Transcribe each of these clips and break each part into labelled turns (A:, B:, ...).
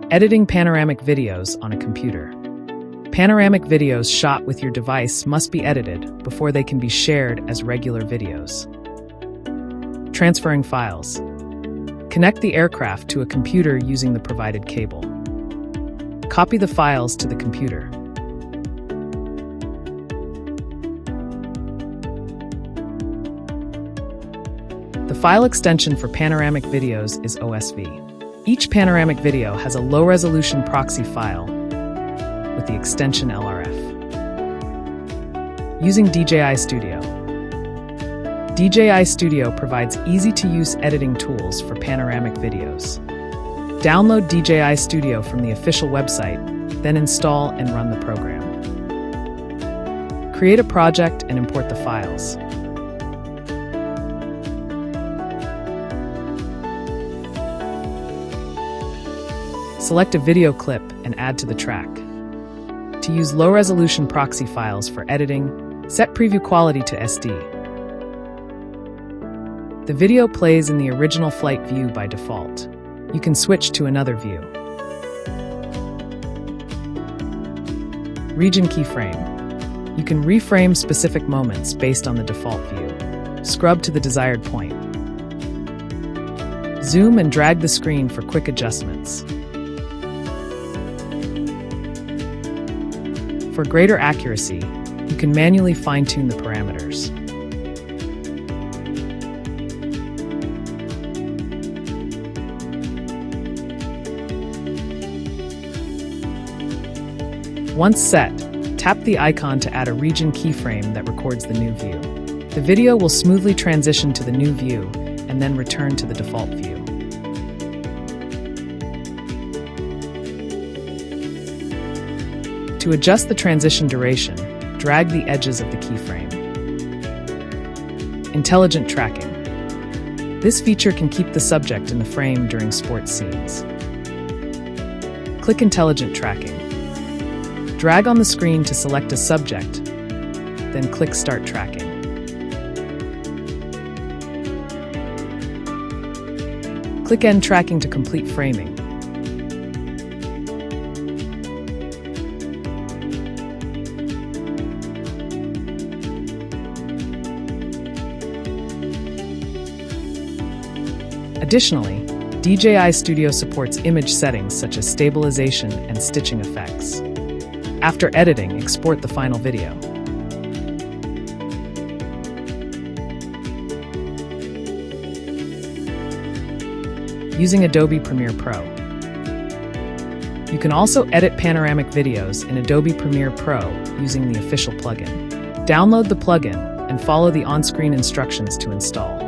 A: Editing panoramic videos on a computer. Panoramic videos shot with your device must be edited before they can be shared as regular videos. Transferring files. Connect the aircraft to a computer using the provided cable. Copy the files to the computer. The file extension for panoramic videos is OSV. Each panoramic video has a low-resolution proxy file with the extension LRF. Using DJI Studio. DJI Studio provides easy-to-use editing tools for panoramic videos. Download DJI Studio from the official website, then install and run the program. Create a project and import the files. Select a video clip and add to the track. To use low-resolution proxy files for editing, set preview quality to SD. The video plays in the original flight view by default. You can switch to another view. Region keyframe. You can reframe specific moments based on the default view. Scrub to the desired point. Zoom and drag the screen for quick adjustments. For greater accuracy, you can manually fine-tune the parameters. Once set, tap the icon to add a region keyframe that records the new view. The video will smoothly transition to the new view and then return to the default view. To adjust the transition duration, drag the edges of the keyframe. Intelligent tracking. This feature can keep the subject in the frame during sports scenes. Click Intelligent Tracking. Drag on the screen to select a subject, then click Start Tracking. Click End Tracking to complete framing. Additionally, DJI Studio supports image settings such as stabilization and stitching effects. After editing, export the final video. Using Adobe Premiere Pro. You can also edit panoramic videos in Adobe Premiere Pro using the official plugin. Download the plugin and follow the on-screen instructions to install.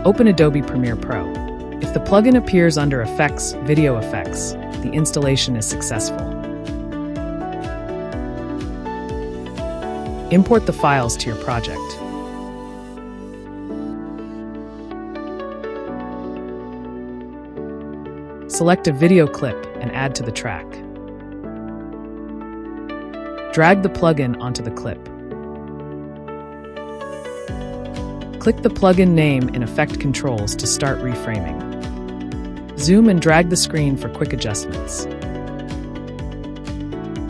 A: Open Adobe Premiere Pro. If the plugin appears under Effects, Video Effects, the installation is successful. Import the files to your project. Select a video clip and add to the track. Drag the plugin onto the clip. Click the plugin name in Effect Controls to start reframing. Zoom and drag the screen for quick adjustments.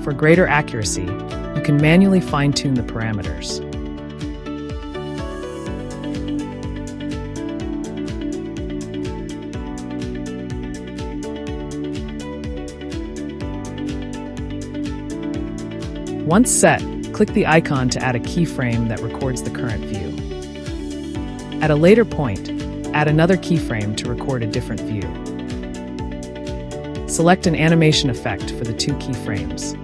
A: For greater accuracy, you can manually fine-tune the parameters. Once set, click the icon to add a keyframe that records the current view. At a later point, add another keyframe to record a different view. Select an animation effect for the two keyframes.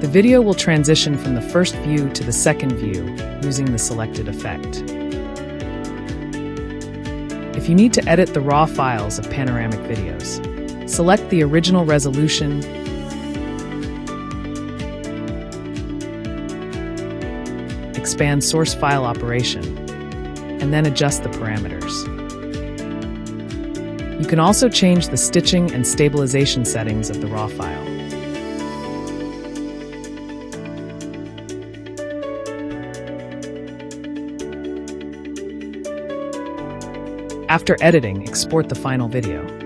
A: The video will transition from the first view to the second view using the selected effect. If you need to edit the raw files of panoramic videos, select the original resolution, expand source file operation, and then adjust the parameters. You can also change the stitching and stabilization settings of the raw file. After editing, export the final video.